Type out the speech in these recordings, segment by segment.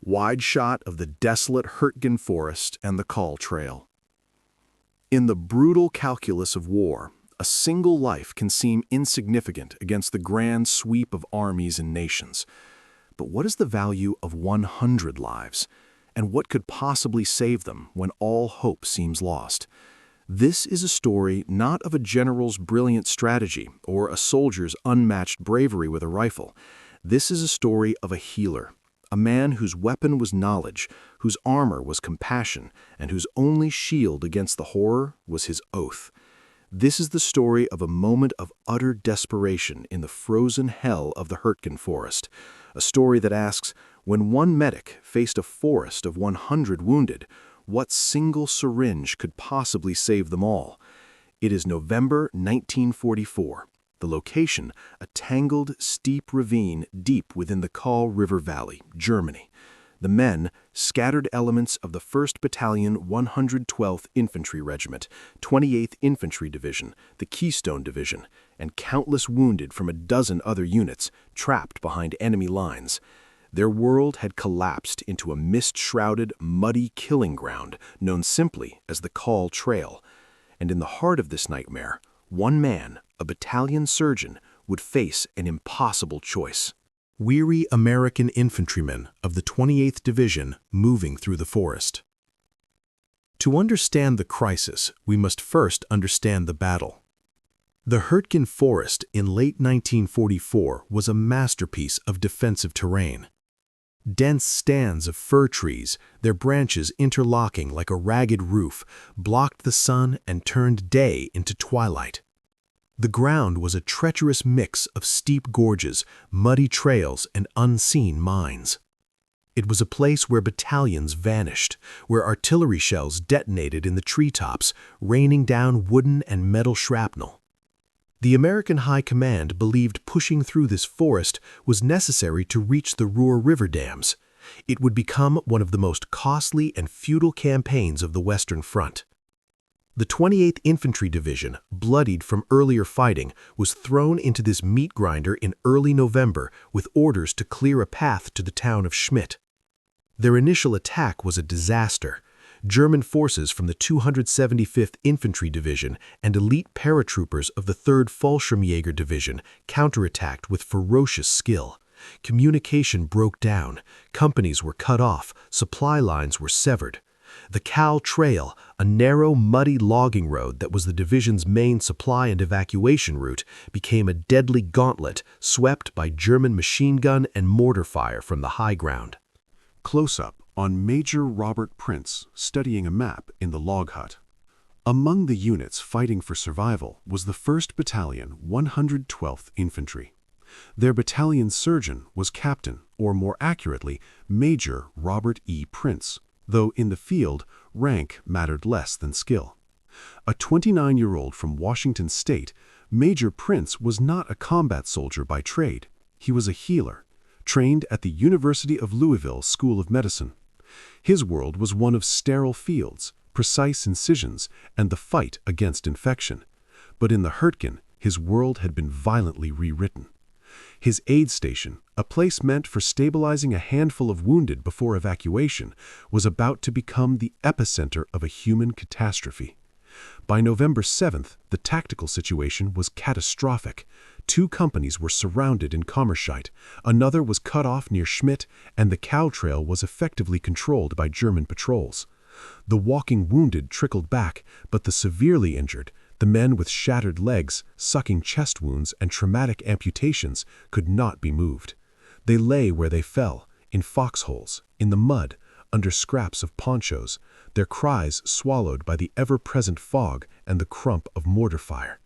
wide shot of the desolate Hürtgen Forest and the Kall Trail. In the brutal calculus of war, a single life can seem insignificant against the grand sweep of armies and nations. But what is the value of 100 lives? And what could possibly save them when all hope seems lost? This is a story not of a general's brilliant strategy or a soldier's unmatched bravery with a rifle. This is a story of a healer, a man whose weapon was knowledge, whose armor was compassion, and whose only shield against the horror was his oath. This is the story of a moment of utter desperation in the frozen hell of the Hürtgen Forest, a story that asks, when one medic faced a forest of 100 wounded, what single syringe could possibly save them all? It is November 1944. The location, a tangled, steep ravine deep within the Kall River Valley, Germany. The men, scattered elements of the 1st Battalion 112th Infantry Regiment, 28th Infantry Division, the Keystone Division, and countless wounded from a dozen other units, trapped behind enemy lines. Their world had collapsed into a mist-shrouded, muddy killing ground known simply as the Kall Trail. And in the heart of this nightmare, one man, a battalion surgeon, would face an impossible choice. Weary American infantrymen of the 28th Division moving through the forest. To understand the crisis, we must first understand the battle. The Hürtgen Forest in late 1944 was a masterpiece of defensive terrain. Dense stands of fir trees, their branches interlocking like a ragged roof, blocked the sun and turned day into twilight. The ground was a treacherous mix of steep gorges, muddy trails, and unseen mines. It was a place where battalions vanished, where artillery shells detonated in the treetops, raining down wooden and metal shrapnel. The American High Command believed pushing through this forest was necessary to reach the Ruhr River dams. It would become one of the most costly and futile campaigns of the Western Front. The 28th Infantry Division, bloodied from earlier fighting, was thrown into this meat grinder in early November with orders to clear a path to the town of Schmidt. Their initial attack was a disaster. German forces from the 275th Infantry Division and elite paratroopers of the 3rd Fallschirmjäger Division counterattacked with ferocious skill. Communication broke down, companies were cut off, supply lines were severed. The Kall Trail, a narrow, muddy logging road that was the division's main supply and evacuation route, became a deadly gauntlet swept by German machine gun and mortar fire from the high ground. Close-up on Major Robert Prince studying a map in the log hut. Among the units fighting for survival was the 1st Battalion 112th Infantry. Their battalion surgeon was Captain, or more accurately, Major Robert E. Prince, though in the field, rank mattered less than skill. A 29-year-old from Washington State, Major Prince was not a combat soldier by trade. He was a healer, trained at the University of Louisville School of Medicine. His world was one of sterile fields, precise incisions, and the fight against infection. But in the Hürtgen, his world had been violently rewritten. His aid station, a place meant for stabilizing a handful of wounded before evacuation, was about to become the epicenter of a human catastrophe. By November 7th, the tactical situation was catastrophic. 2 companies were surrounded in Kammerscheid, another was cut off near Schmidt, and the Kall Trail was effectively controlled by German patrols. The walking wounded trickled back, but the severely injured, the men with shattered legs, sucking chest wounds, and traumatic amputations could not be moved. They lay where they fell, in foxholes, in the mud, under scraps of ponchos, their cries swallowed by the ever-present fog and the crump of mortar fire.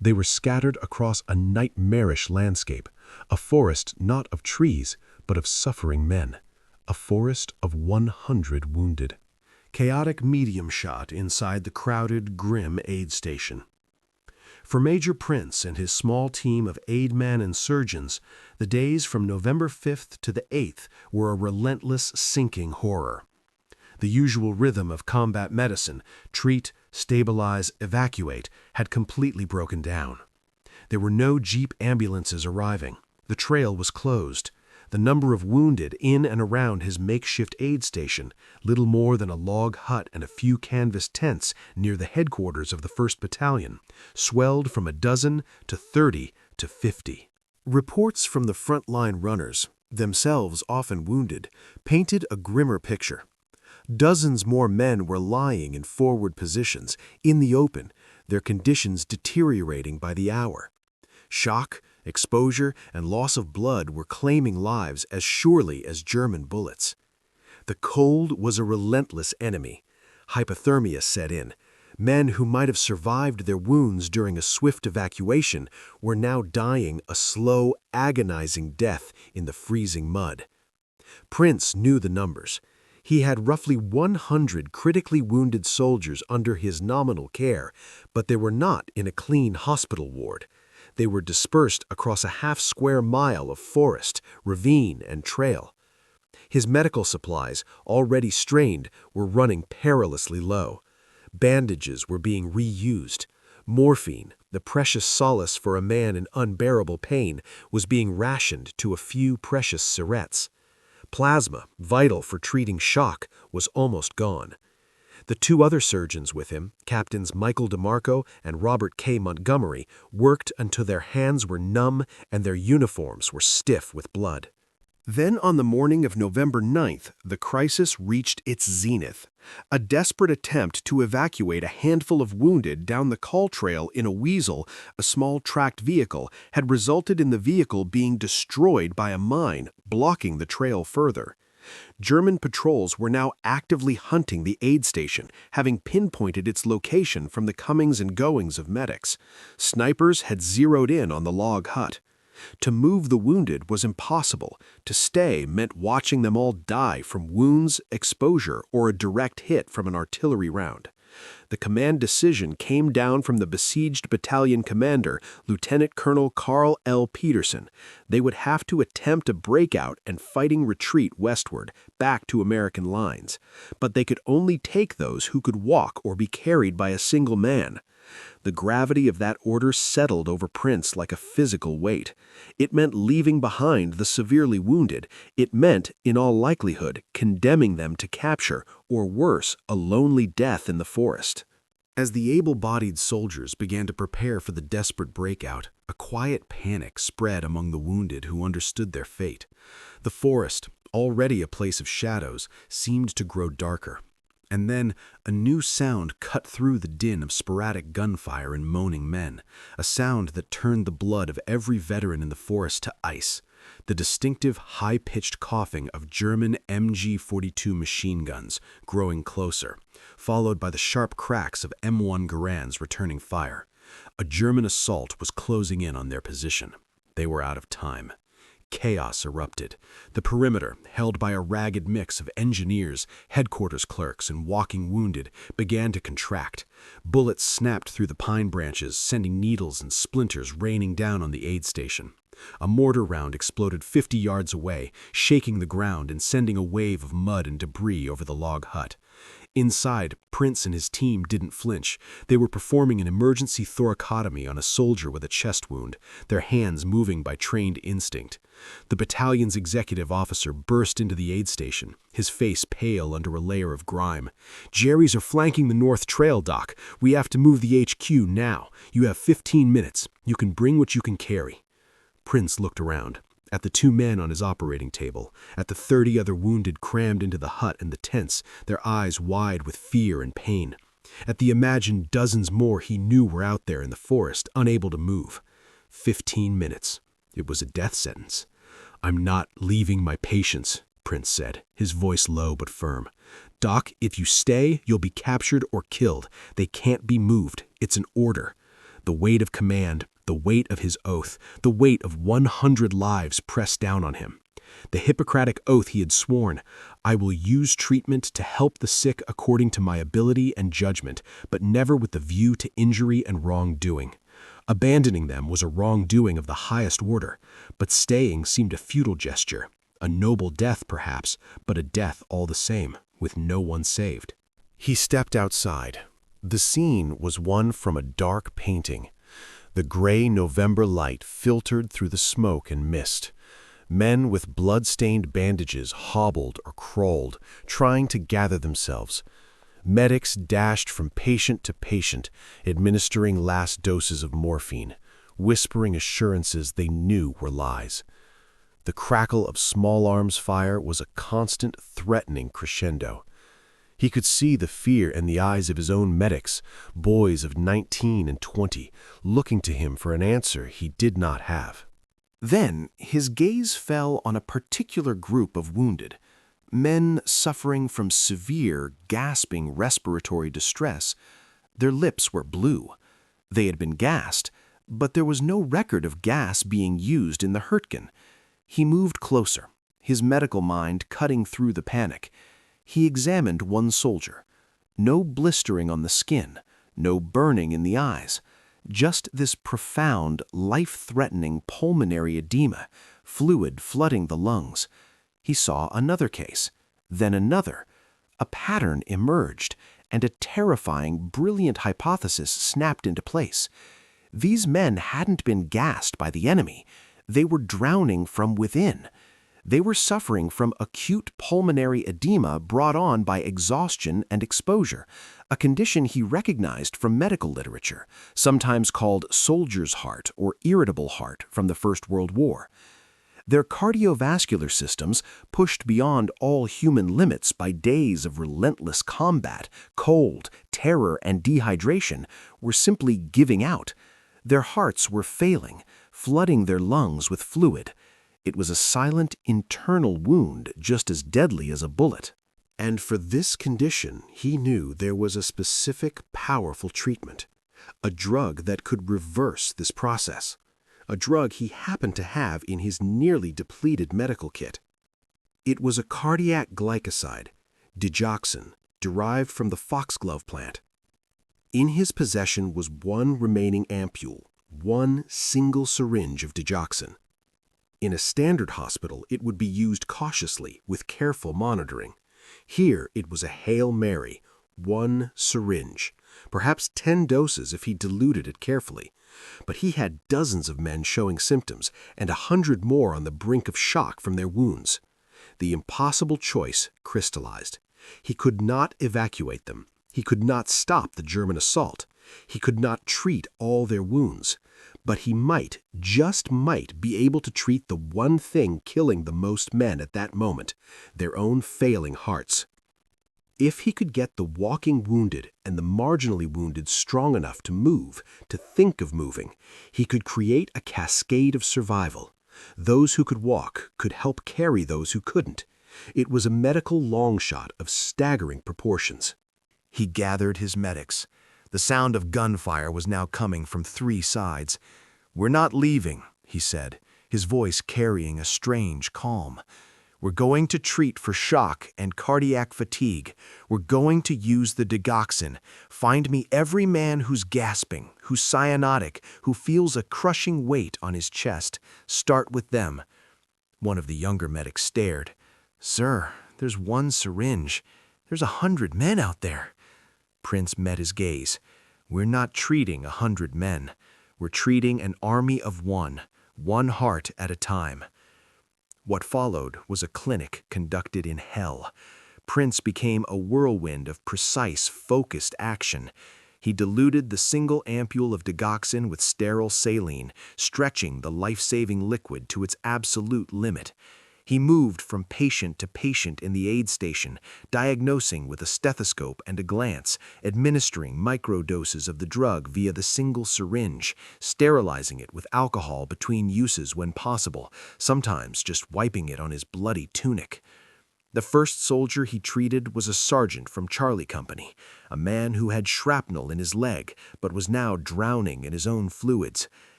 They were scattered across a nightmarish landscape, a forest not of trees, but of suffering men, a forest of 100 wounded. Chaotic medium shot inside the crowded, grim aid station. For Major Prince and his small team of aidmen and surgeons, the days from November 5th to the 8th were a relentless, sinking horror. The usual rhythm of combat medicine, treat, stabilize, evacuate, had completely broken down. There were no jeep ambulances arriving. The trail was closed. The number of wounded in and around his makeshift aid station, little more than a log hut and a few canvas tents near the headquarters of the 1st Battalion, swelled from a dozen to 30 to 50. Reports from the front-line runners, themselves often wounded, painted a grimmer picture. Dozens more men were lying in forward positions, in the open, their conditions deteriorating by the hour. Shock, exposure, and loss of blood were claiming lives as surely as German bullets. The cold was a relentless enemy. Hypothermia set in. Men who might have survived their wounds during a swift evacuation were now dying a slow, agonizing death in the freezing mud. Prince knew the numbers. He had roughly 100 critically wounded soldiers under his nominal care, but they were not in a clean hospital ward. They were dispersed across a half-square mile of forest, ravine, and trail. His medical supplies, already strained, were running perilously low. Bandages were being reused. Morphine, the precious solace for a man in unbearable pain, was being rationed to a few precious syrettes. Plasma, vital for treating shock, was almost gone. The 2 other surgeons with him, Captains Michael DeMarco and Robert K. Montgomery, worked until their hands were numb and their uniforms were stiff with blood. Then on the morning of November 9th, the crisis reached its zenith. A desperate attempt to evacuate a handful of wounded down the Kall Trail in a Weasel, a small tracked vehicle, had resulted in the vehicle being destroyed by a mine, blocking the trail further. German patrols were now actively hunting the aid station, having pinpointed its location from the comings and goings of medics. Snipers had zeroed in on the log hut. To move the wounded was impossible. To stay meant watching them all die from wounds, exposure, or a direct hit from an artillery round. The command decision came down from the besieged battalion commander, Lieutenant Colonel Carl L. Peterson. They would have to attempt a breakout and fighting retreat westward, back to American lines. But they could only take those who could walk or be carried by a single man. The gravity of that order settled over Prince like a physical weight. It meant leaving behind the severely wounded. It meant, in all likelihood, condemning them to capture, or worse, a lonely death in the forest. As the able-bodied soldiers began to prepare for the desperate breakout, a quiet panic spread among the wounded who understood their fate. The forest, already a place of shadows, seemed to grow darker. And then a new sound cut through the din of sporadic gunfire and moaning men, a sound that turned the blood of every veteran in the forest to ice, the distinctive high-pitched coughing of German MG-42 machine guns growing closer, followed by the sharp cracks of M1 Garands returning fire. A German assault was closing in on their position. They were out of time. Chaos erupted. The perimeter, held by a ragged mix of engineers, headquarters clerks, and walking wounded, began to contract. Bullets snapped through the pine branches, sending needles and splinters raining down on the aid station. A mortar round exploded 50 yards away, shaking the ground and sending a wave of mud and debris over the log hut. Inside, Prince and his team didn't flinch. They were performing an emergency thoracotomy on a soldier with a chest wound, their hands moving by trained instinct. The battalion's executive officer burst into the aid station, his face pale under a layer of grime. "Jerry's are flanking the North Trail, Doc. We have to move the HQ now. You have 15 minutes. You can bring what you can carry." Prince looked around. At the 2 men on his operating table, at the 30 other wounded crammed into the hut and the tents, their eyes wide with fear and pain. At the imagined dozens more he knew were out there in the forest, unable to move. 15 minutes. It was a death sentence. "I'm not leaving my patients," Prince said, his voice low but firm. "Doc, if you stay, you'll be captured or killed. They can't be moved. It's an order." The weight of command, the weight of his oath, the weight of 100 lives pressed down on him. The Hippocratic oath he had sworn, "I will use treatment to help the sick according to my ability and judgment, but never with the view to injury and wrongdoing." Abandoning them was a wrongdoing of the highest order, but staying seemed a futile gesture, a noble death perhaps, but a death all the same, with no one saved. He stepped outside. The scene was one from a dark painting. The gray November light filtered through the smoke and mist. Men with blood-stained bandages hobbled or crawled, trying to gather themselves. Medics dashed from patient to patient, administering last doses of morphine, whispering assurances they knew were lies. The crackle of small arms fire was a constant, threatening crescendo. He could see the fear in the eyes of his own medics, boys of 19 and 20, looking to him for an answer he did not have. Then his gaze fell on a particular group of wounded, men suffering from severe, gasping respiratory distress. Their lips were blue. They had been gassed, but there was no record of gas being used in the Hürtgen. He moved closer, his medical mind cutting through the panic. He examined one soldier. No blistering on the skin, no burning in the eyes, just this profound, life-threatening pulmonary edema, fluid flooding the lungs. He saw another case, then another. A pattern emerged, and a terrifying, brilliant hypothesis snapped into place. These men hadn't been gassed by the enemy. They were drowning from within. They were suffering from acute pulmonary edema brought on by exhaustion and exposure, a condition he recognized from medical literature, sometimes called soldier's heart or irritable heart from the First World War. Their cardiovascular systems, pushed beyond all human limits by days of relentless combat, cold, terror, and dehydration, were simply giving out. Their hearts were failing, flooding their lungs with fluid. It was a silent internal wound just as deadly as a bullet. And for this condition, he knew there was a specific, powerful treatment, a drug that could reverse this process, a drug he happened to have in his nearly depleted medical kit. It was a cardiac glycoside, Digoxin, derived from the foxglove plant. In his possession was one remaining ampule, one single syringe of Digoxin. In a standard hospital, it would be used cautiously, with careful monitoring. Here, it was a Hail Mary, one syringe, perhaps 10 doses if he diluted it carefully. But he had dozens of men showing symptoms, and 100 more on the brink of shock from their wounds. The impossible choice crystallized. He could not evacuate them. He could not stop the German assault. He could not treat all their wounds. But he might, just might, be able to treat the one thing killing the most men at that moment, their own failing hearts. If he could get the walking wounded and the marginally wounded strong enough to move, to think of moving, he could create a cascade of survival. Those who could walk could help carry those who couldn't. It was a medical long shot of staggering proportions. He gathered his medics. The sound of gunfire was now coming from 3 sides. "We're not leaving," he said, his voice carrying a strange calm. "We're going to treat for shock and cardiac fatigue. We're going to use the Digoxin. Find me every man who's gasping, who's cyanotic, who feels a crushing weight on his chest. Start with them." One of the younger medics stared. "Sir, there's one syringe. There's 100 men out there." Prince met his gaze. "We're not treating 100 men. We're treating an army of one heart at a time." What followed was a clinic conducted in hell. Prince became a whirlwind of precise, focused action. He diluted the single ampule of Digoxin with sterile saline, stretching the life-saving liquid to its absolute limit. He moved from patient to patient in the aid station, diagnosing with a stethoscope and a glance, administering microdoses of the drug via the single syringe, sterilizing it with alcohol between uses when possible, sometimes just wiping it on his bloody tunic. The first soldier he treated was a sergeant from Charlie Company, a man who had shrapnel in his leg but was now drowning in his own fluids.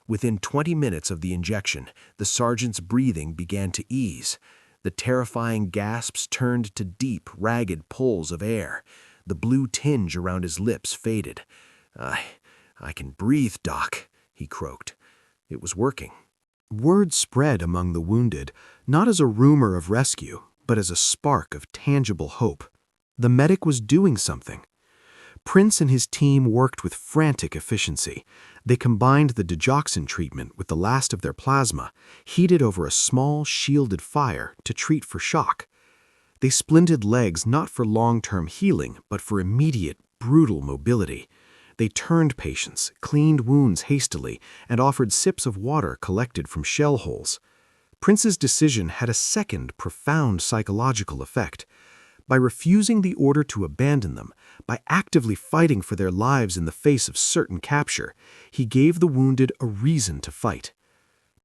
Within 20 minutes of the injection, the sergeant's breathing began to ease. The terrifying gasps turned to deep, ragged pulls of air. The blue tinge around his lips faded. I can breathe, Doc," he croaked. It was working. Word spread among the wounded, not as a rumor of rescue, but as a spark of tangible hope. The medic was doing something. Prince and his team worked with frantic efficiency. They combined the Digoxin treatment with the last of their plasma, heated over a small, shielded fire to treat for shock. They splinted legs not for long-term healing, but for immediate, brutal mobility. They turned patients, cleaned wounds hastily, and offered sips of water collected from shell holes. Prince's decision had a second, profound psychological effect. By refusing the order to abandon them, by actively fighting for their lives in the face of certain capture, he gave the wounded a reason to fight.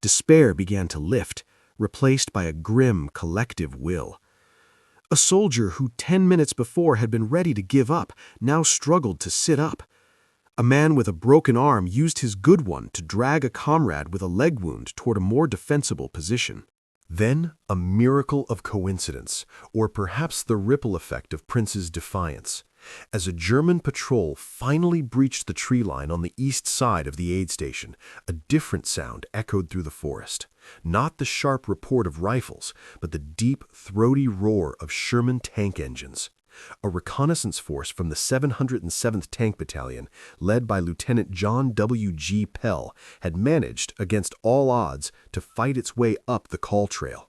Despair began to lift, replaced by a grim, collective will. A soldier who 10 minutes before had been ready to give up now struggled to sit up. A man with a broken arm used his good one to drag a comrade with a leg wound toward a more defensible position. Then, a miracle of coincidence, or perhaps the ripple effect of Prince's defiance. As a German patrol finally breached the tree line on the east side of the aid station, a different sound echoed through the forest. Not the sharp report of rifles, but the deep, throaty roar of Sherman tank engines. A reconnaissance force from the 707th Tank Battalion, led by Lieutenant John W.G. Pell, had managed, against all odds, to fight its way up the Kall Trail.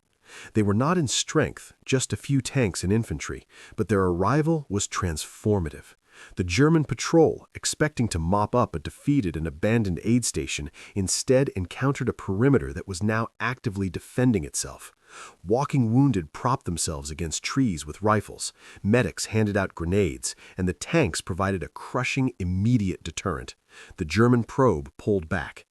They were not in strength, just a few tanks and infantry, but their arrival was transformative. The German patrol, expecting to mop up a defeated and abandoned aid station, instead encountered a perimeter that was now actively defending itself. Walking wounded propped themselves against trees with rifles, medics handed out grenades, and the tanks provided a crushing, immediate deterrent. The German probe pulled back.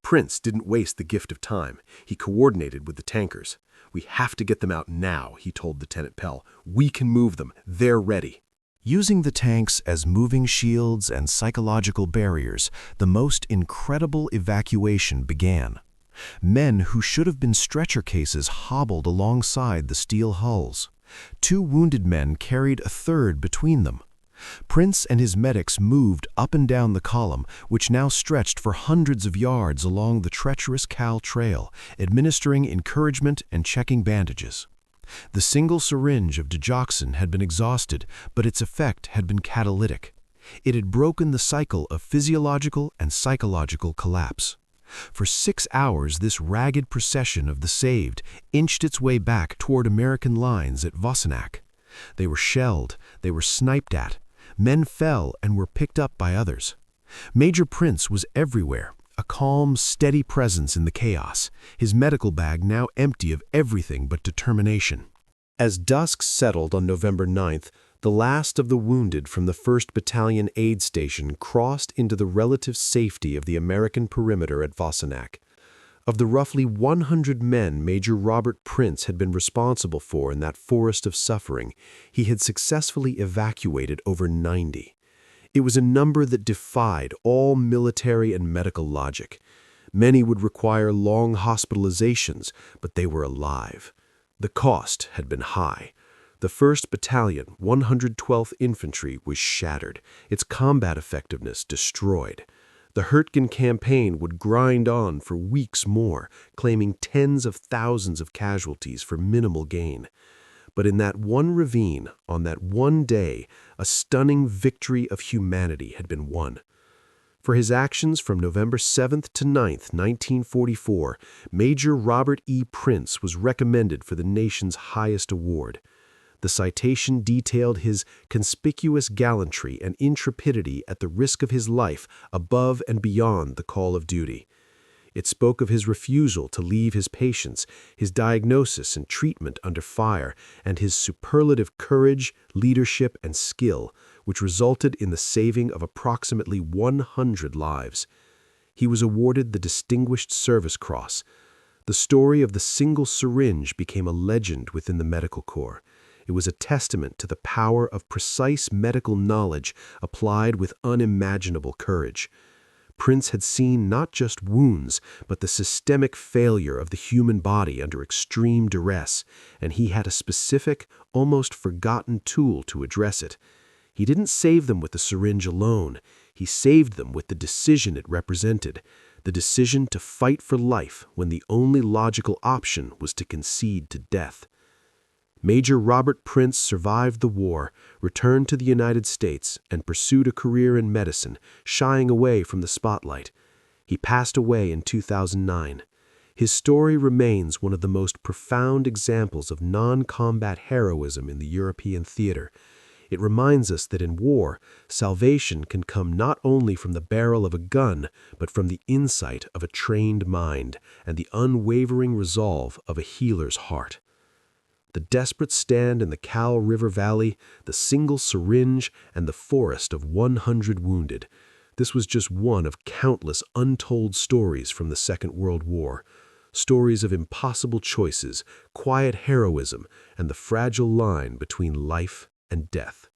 Prince didn't waste the gift of time. He coordinated with the tankers. "We have to get them out now," he told Lieutenant Pell. "We can move them. They're ready." Using the tanks as moving shields and psychological barriers, the most incredible evacuation began. Men who should have been stretcher cases hobbled alongside the steel hulls. 2 wounded men carried a third between them. Prince and his medics moved up and down the column, which now stretched for hundreds of yards along the treacherous Kall Trail, administering encouragement and checking bandages. The single syringe of Digoxin had been exhausted, but its effect had been catalytic. It had broken the cycle of physiological and psychological collapse. For 6 hours, this ragged procession of the saved inched its way back toward American lines at WWII. They were shelled, they were sniped at. Men fell and were picked up by others. Major Prince was everywhere, a calm, steady presence in the chaos, his medical bag now empty of everything but determination. As dusk settled on November 9th, the last of the wounded from the 1st Battalion aid station crossed into the relative safety of the American perimeter at WWII. Of the roughly 100 men Major Robert Prince had been responsible for in that forest of suffering, he had successfully evacuated over 90. It was a number that defied all military and medical logic. Many would require long hospitalizations, but they were alive. The cost had been high. The 1st Battalion, 112th Infantry, was shattered, its combat effectiveness destroyed. The Hürtgen campaign would grind on for weeks more, claiming tens of thousands of casualties for minimal gain. But in that one ravine, on that one day, a stunning victory of humanity had been won. For his actions from November 7th to 9th, 1944, Major Robert E. Prince was recommended for the nation's highest award. The citation detailed his conspicuous gallantry and intrepidity at the risk of his life above and beyond the call of duty. It spoke of his refusal to leave his patients, his diagnosis and treatment under fire, and his superlative courage, leadership, and skill, which resulted in the saving of approximately 100 lives. He was awarded the Distinguished Service Cross. The story of the single syringe became a legend within the medical corps. It was a testament to the power of precise medical knowledge applied with unimaginable courage. Prince had seen not just wounds, but the systemic failure of the human body under extreme duress, and he had a specific, almost forgotten tool to address it. He didn't save them with the syringe alone. He saved them with the decision it represented, the decision to fight for life when the only logical option was to concede to death. Major Robert Prince survived the war, returned to the United States, and pursued a career in medicine, shying away from the spotlight. He passed away in 2009. His story remains one of the most profound examples of non-combat heroism in the European theater. It reminds us that in war, salvation can come not only from the barrel of a gun, but from the insight of a trained mind and the unwavering resolve of a healer's heart. The desperate stand in the Kall River Valley, the single syringe, and the forest of 100 wounded. This was just one of countless untold stories from the Second World War. Stories of impossible choices, quiet heroism, and the fragile line between life and death.